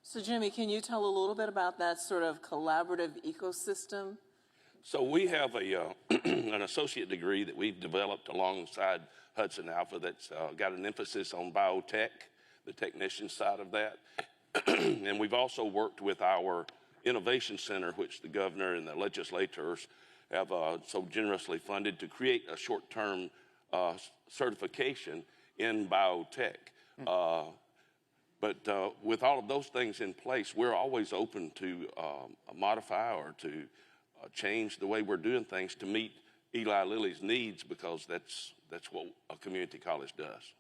So Jimmy, can you tell a little bit about that sort of collaborative ecosystem? So we have an associate degree that we've developed alongside Hudson Alpha that's got an emphasis on biotech, the technician side of that. And we've also worked with our Innovation Center, which the governor and the legislators have so generously funded to create a short-term certification in biotech. But with all of those things in place, we're always open to modify or to change the way we're doing things to meet Eli Lilly's needs, because that's what a community college does.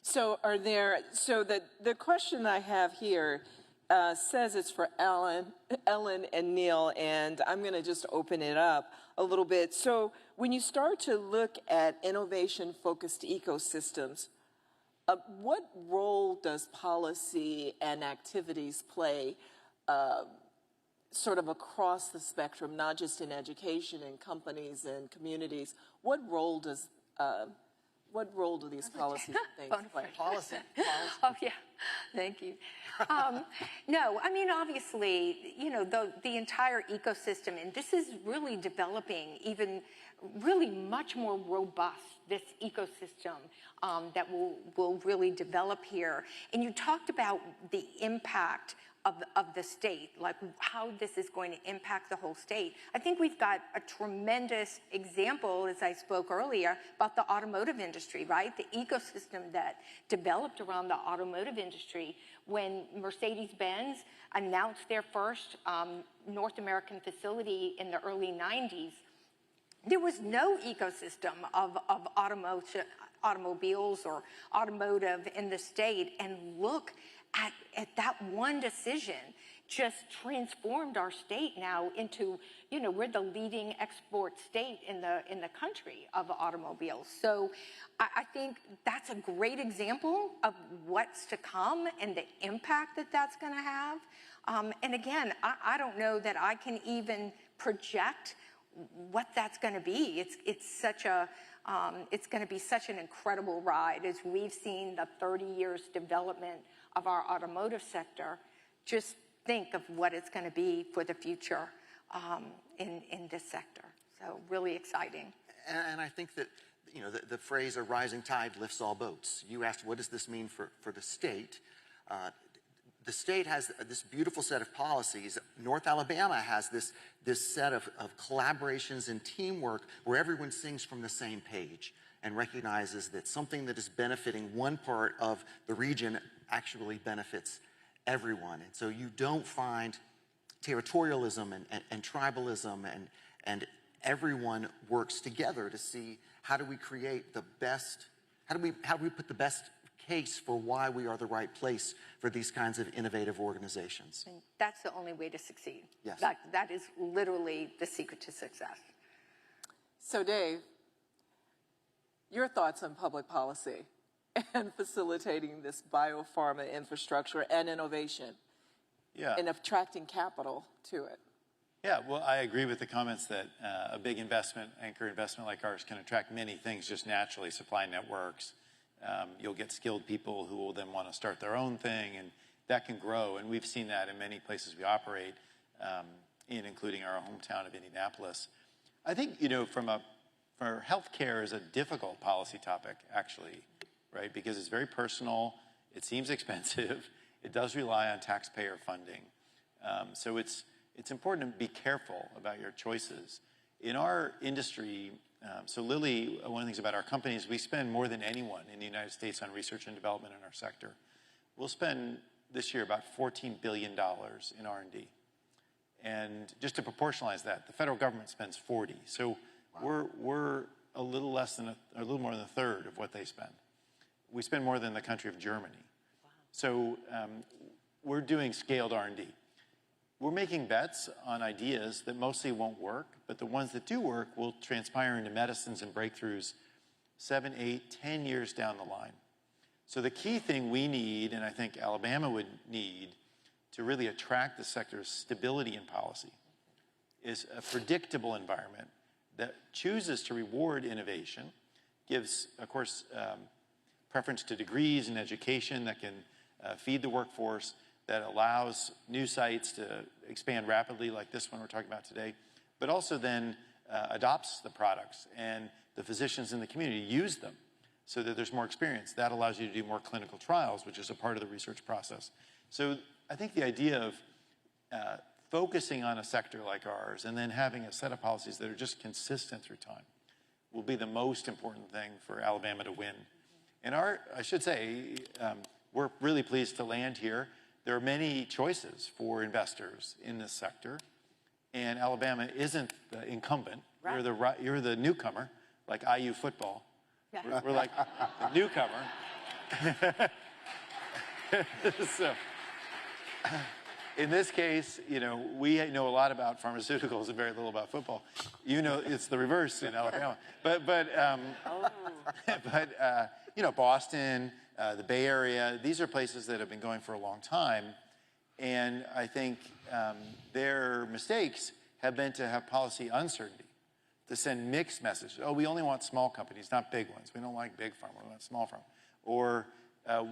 So the question I have here says it's for Ellen and Neil, and I'm going to just open it up a little bit. So when you start to look at innovation-focused ecosystems, what role does policy and activities play sort of across the spectrum, not just in education and companies and communities? What role do these policies and things play? Policy. Oh, yeah. Thank you. No, I mean, obviously, you know, the entire ecosystem, and this is really developing even really much more robust, this ecosystem that will really develop here. And you talked about the impact of the state, like how this is going to impact the whole state. I think we've got a tremendous example, as I spoke earlier, about the automotive industry, right? The ecosystem that developed around the automotive industry when Mercedes-Benz announced their first North American facility in the early 90s. There was no ecosystem of automobiles or automotive in the state, and look at that one decision just transformed our state now into, you know, we're the leading export state in the country of automobiles. So I think that's a great example of what's to come and the impact that that's going to have. And again, I don't know that I can even project what that's going to be. It's going to be such an incredible ride as we've seen the 30 years development of our automotive sector. Just think of what it's going to be for the future in this sector. So really exciting. And I think that, you know, the phrase "a rising tide lifts all boats." You asked, what does this mean for the state? The state has this beautiful set of policies. North Alabama has this set of collaborations and teamwork where everyone sings from the same page and recognizes that something that is benefiting one part of the region actually benefits everyone. And so you don't find territorialism and tribalism, and everyone works together to see how do we create the best, how do we put the best case for why we are the right place for these kinds of innovative organizations. And that's the only way to succeed. Yes. That is literally the secret to success. So Dave, your thoughts on public policy and facilitating this biopharma infrastructure and innovation and attracting capital to it? Yeah, well, I agree with the comments that a big investment, anchor investment like ours, can attract many things just naturally, supply networks. You'll get skilled people who will then want to start their own thing, and that can grow. And we've seen that in many places we operate, including our hometown of Indianapolis. I think, you know, for healthcare is a difficult policy topic, actually, right? Because it's very personal. It seems expensive. It does rely on taxpayer funding. So it's important to be careful about your choices. In our industry, so Lilly, one of the things about our company is we spend more than anyone in the United States on research and development in our sector. We'll spend this year about $14 billion in R&D. And just to proportionalize that, the federal government spends 40. So we're a little more than a third of what they spend. We spend more than the country of Germany. So we're doing scaled R&D. We're making bets on ideas that mostly won't work, but the ones that do work will transpire into medicines and breakthroughs 7, 8, 10 years down the line. So the key thing we need, and I think Alabama would need, to really attract the sector's stability in policy is a predictable environment that chooses to reward innovation, gives, of course, preference to degrees and education that can feed the workforce, that allows new sites to expand rapidly like this one we're talking about today, but also then adopts the products and the physicians in the community use them so that there's more experience. That allows you to do more clinical trials, which is a part of the research process. So I think the idea of focusing on a sector like ours and then having a set of policies that are just consistent through time will be the most important thing for Alabama to win. And I should say, we're really pleased to land here. There are many choices for investors in this sector, and Alabama isn't the incumbent. Right. You're the newcomer, like IU football. Yeah. We're like the newcomer. So, in this case, you know, we know a lot about pharmaceuticals and very little about football. You know, it's the reverse in Alabama. But you know, Boston, the Bay Area, these are places that have been going for a long time. And I think their mistakes have been to have policy uncertainty, to send mixed messages. Oh, we only want small companies, not big ones. We don't like big pharma, we want small pharma. Or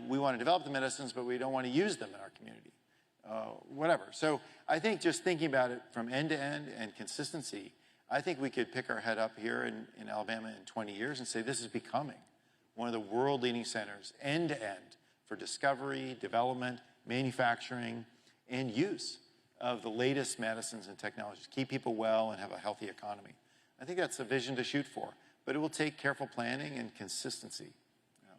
we want to develop the medicines, but we don't want to use them in our community. Whatever. So I think just thinking about it from end to end and consistency, I think we could pick our head up here in Alabama in 20 years and say this is becoming one of the world-leading centers, end to end, for discovery, development, manufacturing, and use of the latest medicines and technologies. Keep people well and have a healthy economy. I think that's a vision to shoot for, but it will take careful planning and consistency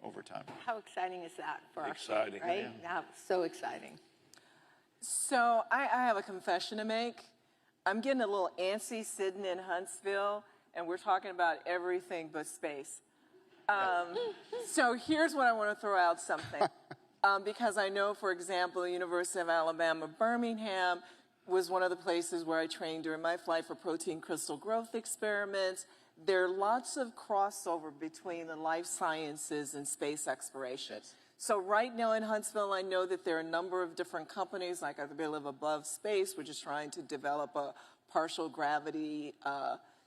over time. How exciting is that for our Exciting, state, right? Yeah, so exciting. So I have a confession to make. I'm getting a little antsy sitting in Huntsville, and we're talking about everything but space. So here's what I want to throw out something. Because I know, for example, the University of Alabama, Birmingham was one of the places where I trained during my flight for protein crystal growth experiments. There are lots of crossover between the life sciences and space exploration. Yes. So right now in Huntsville, I know that there are a number of different companies, like I live above space, which is trying to develop a partial gravity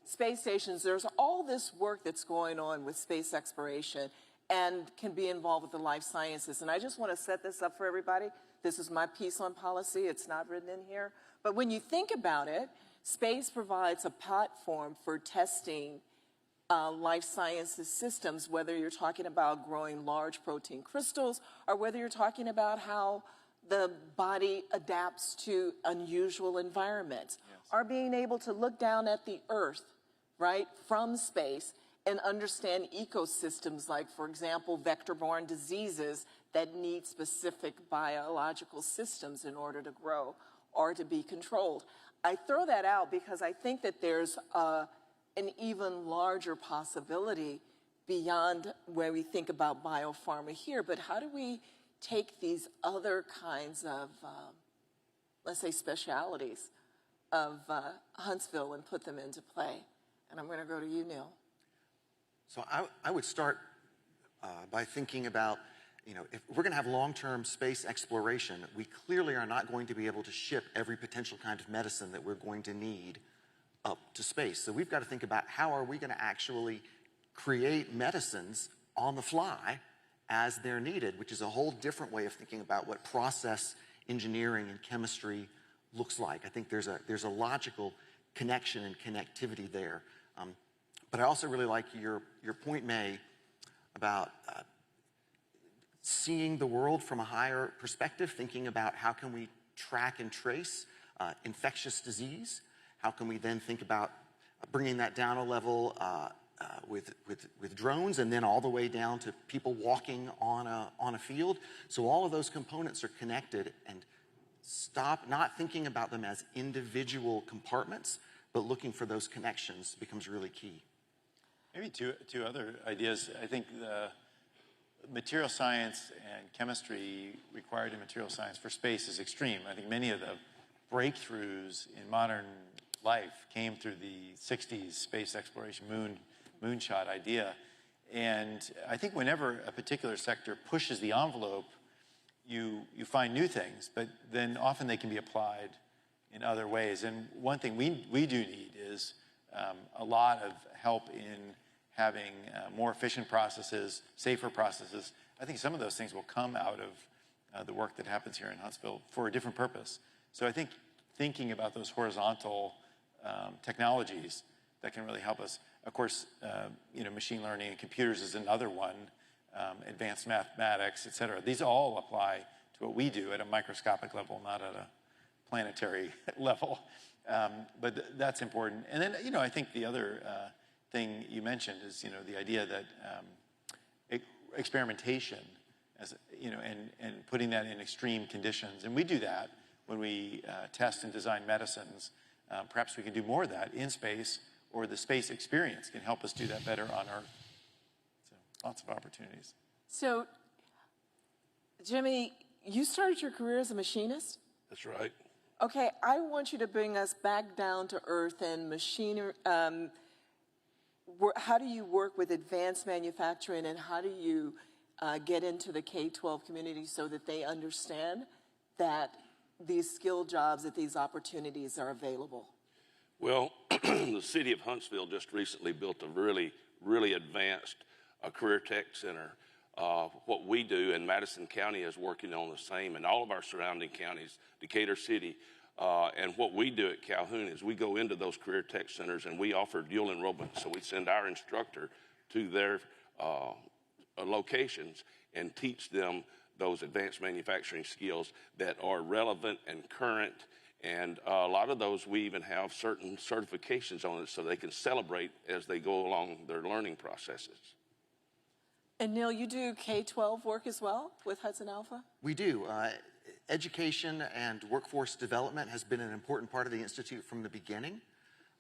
space stations. There's all this work that's going on with space exploration and can be involved with the life sciences. And I just want to set this up for everybody. This is my piece on policy. It's not written in here. But when you think about it, space provides a platform for testing life sciences systems, whether you're talking about growing large protein crystals or whether you're talking about how the body adapts to unusual environments, yes, or being able to look down at the Earth, right, from space and understand ecosystems like, for example, vector-borne diseases that need specific biological systems in order to grow or to be controlled. I throw that out because I think that there's an even larger possibility beyond where we think about biopharma here, but how do we take these other kinds of, let's say, specialities of Huntsville and put them into play? And I'm going to go to you, Neil. So I would start by thinking about, you know, if we're going to have long-term space exploration, we clearly are not going to be able to ship every potential kind of medicine that we're going to need up to space. So we've got to think about how are we going to actually create medicines on the fly as they're needed, which is a whole different way of thinking about what process engineering and chemistry looks like. I think there's a logical connection and connectivity there. But I also really like your point, May, about seeing the world from a higher perspective, thinking about how can we track and trace infectious disease. How can we then think about bringing that down a level with drones and then all the way down to people walking on a field. So all of those components are connected, and stop not thinking about them as individual compartments, but looking for those connections becomes really key. Maybe two other ideas. I think material science and chemistry required in material science for space is extreme. I think many of the breakthroughs in modern life came through the 60s space exploration, moonshot idea. And I think whenever a particular sector pushes the envelope, you find new things, but then often they can be applied in other ways. And one thing we do need is a lot of help in having more efficient processes, safer processes. I think some of those things will come out of the work that happens here in Huntsville for a different purpose. So I think thinking about those horizontal technologies that can really help us. Of course, machine learning and computers is another one, advanced mathematics, et cetera. These all apply to what we do at a microscopic level, not at a planetary level. But that's important. And then, I think the other thing you mentioned is, the idea that experimentation, and putting that in extreme conditions. And we do that when we test and design medicines. Perhaps we can do more of that in space, or the space experience can help us do that better on Earth. So lots of opportunities. So, Jimmy, you started your career as a machinist? That's right. Okay, I want you to bring us back down to earth and machinery. How do you work with advanced manufacturing, and how do you get into the K-12 community so that they understand that these skill jobs, that these opportunities are available? Well, the city of Huntsville just recently built a really, really advanced career tech center. What we do, and Madison County is working on the same, and all of our surrounding counties, Decatur City. And what we do at Calhoun is we go into those career tech centers and we offer dual enrollment. So we send our instructor to their locations and teach them those advanced manufacturing skills that are relevant and current. And a lot of those, we even have certain certifications on it so they can celebrate as they go along their learning processes. And Neil, you do K-12 work as well with Hudson Alpha? We do. Education and workforce development has been an important part of the Institute from the beginning.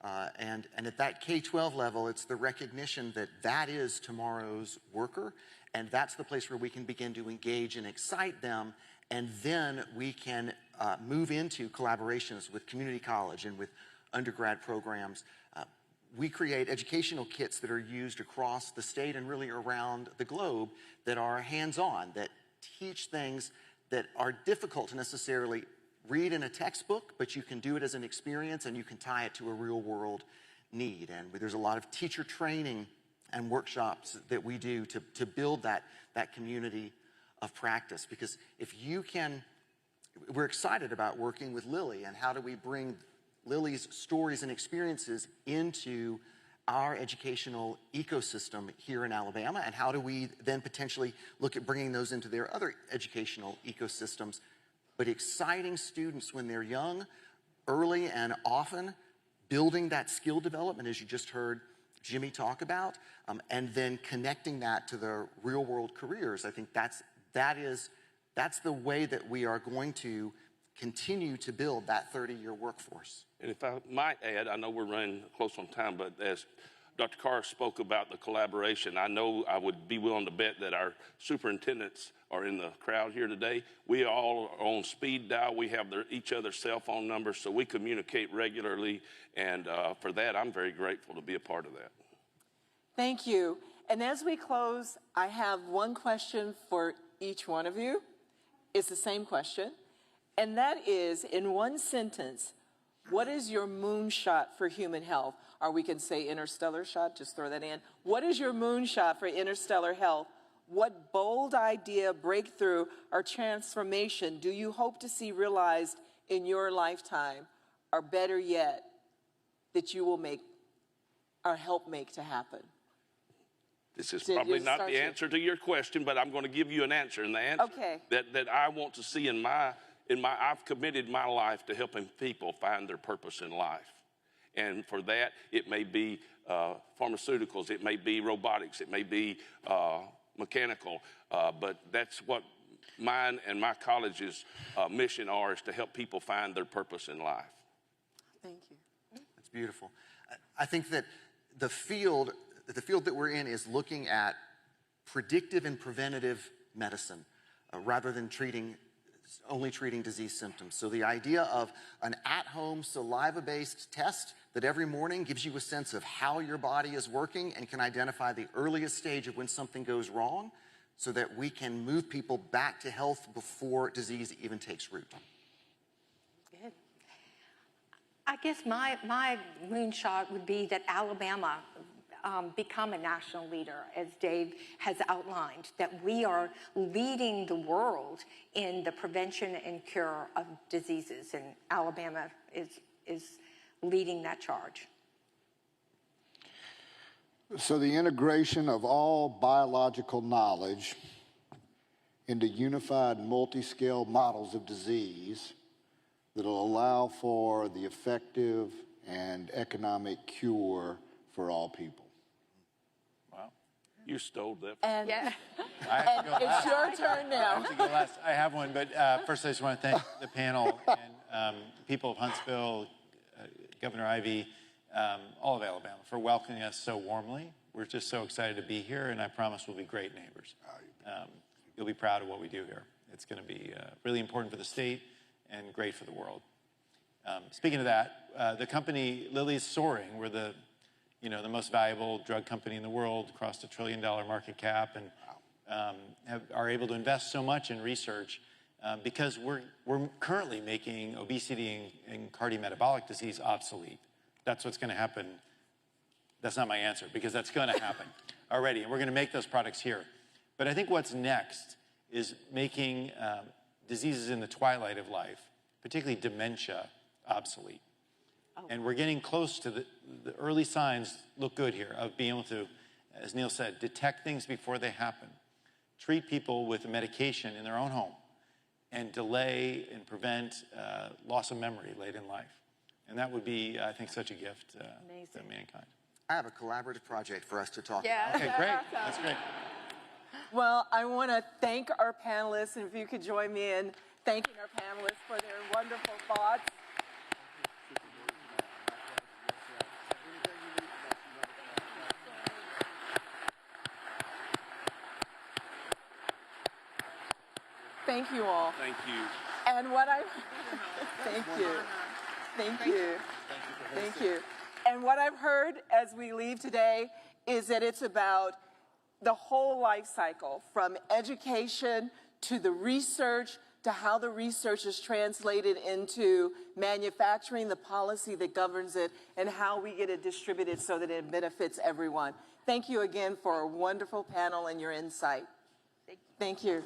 And at that K-12 level, it's the recognition that that is tomorrow's worker, and that's the place where we can begin to engage and excite them, and then we can move into collaborations with community college and with undergrad programs. We create educational kits that are used across the state and really around the globe that are hands-on, that teach things that are difficult to necessarily read in a textbook, but you can do it as an experience and you can tie it to a real-world need. And there's a lot of teacher training and workshops that we do to build that community of practice. Because if you can, we're excited about working with Lilly, and how do we bring Lilly's stories and experiences into our educational ecosystem here in Alabama, and how do we then potentially look at bringing those into their other educational ecosystems, but exciting students when they're young, early and often, building that skill development, as you just heard Jimmy talk about, and then connecting that to the real world careers. I think that's the way that we are going to continue to build that 30-year workforce. And if I might add, I know we're running close on time, but as Dr. Carr spoke about the collaboration, I know I would be willing to bet that our superintendents are in the crowd here today. We all are on speed dial. We have each other's cell phone numbers, so we communicate regularly. And for that, I'm very grateful to be a part of that. Thank you. And as we close, I have one question for each one of you. It's the same question. And that is, in one sentence, what is your moonshot for human health? Or we can say interstellar shot, just throw that in. What is your moonshot for interstellar health? What bold idea, breakthrough, or transformation do you hope to see realized in your lifetime? Or better yet, that you will make or help make to happen? This is probably not the answer to your question, but I'm going to give you an answer. And the answer that I want to see I've committed my life to helping people find their purpose in life. And for that, it may be pharmaceuticals, it may be robotics, it may be mechanical, but that's what mine and my college's mission are, is to help people find their purpose in life. Thank you. That's beautiful. I think that the field that we're in is looking at predictive and preventative medicine rather than only treating disease symptoms. So the idea of an at-home saliva-based test that every morning gives you a sense of how your body is working and can identify the earliest stage of when something goes wrong so that we can move people back to health before disease even takes root. Good. I guess my moonshot would be that Alabama become a national leader, as Dave has outlined, that we are leading the world in the prevention and cure of diseases, and Alabama is leading that charge. So the integration of all biological knowledge into unified multi-scale models of disease that'll allow for the effective and economic cure for all people. Wow. You stole that. And, Yeah. and it's your turn now. I have to go last. I have one, but first I just want to thank the panel and people of Huntsville, Governor Ivey, all of Alabama for welcoming us so warmly. We're just so excited to be here, and I promise we'll be great neighbors. You'll be proud of what we do here. It's going to be really important for the state and great for the world. Speaking of that, the company Lilly's soaring. We're the most valuable drug company in the world, crossed $1 trillion market cap, and are able to invest so much in research because we're currently making obesity and cardiometabolic disease obsolete. That's what's going to happen. That's not my answer, because that's going to happen already, and we're going to make those products here. But I think what's next is making diseases in the twilight of life, particularly dementia, obsolete. And we're getting close to the early signs look good here of being able to, as Neil said, detect things before they happen, treat people with a medication in their own home, and delay and prevent loss of memory late in life. And that would be, I think, such a gift to mankind. I have a collaborative project for us to talk Yeah. about. Okay, great. That's great. Well, I want to thank our panelists, and if you could join me in thanking our panelists for their wonderful thoughts. Thank you all. Thank you. And what I thank you. Thank you. Thank you. And what I've heard as we leave today is that it's about the whole life cycle, from education to the research to how the research is translated into manufacturing, the policy that governs it, and how we get it distributed so that it benefits everyone. Thank you again for a wonderful panel and your insight. Thank you.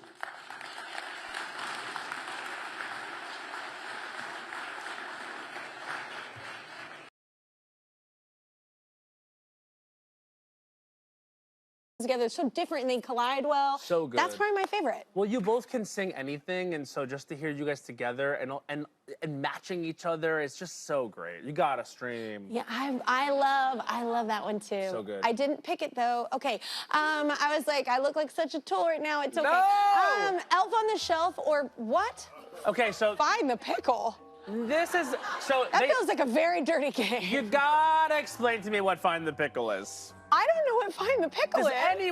Together so different and they collide well. So good. That's probably my favorite. Well, you both can sing anything, and so just to hear you guys together and matching each other, it's just so great. You gotta stream. Yeah, I love that one too. So good. I didn't pick it though. Okay, I was like, I look like such a tool right now. It's okay. No! Elf on the Shelf or what? Okay, so Find the Pickle. this is so. That feels like a very dirty game. You gotta explain to me what Find the Pickle is. I don't know what Find the Pickle Does is. anyone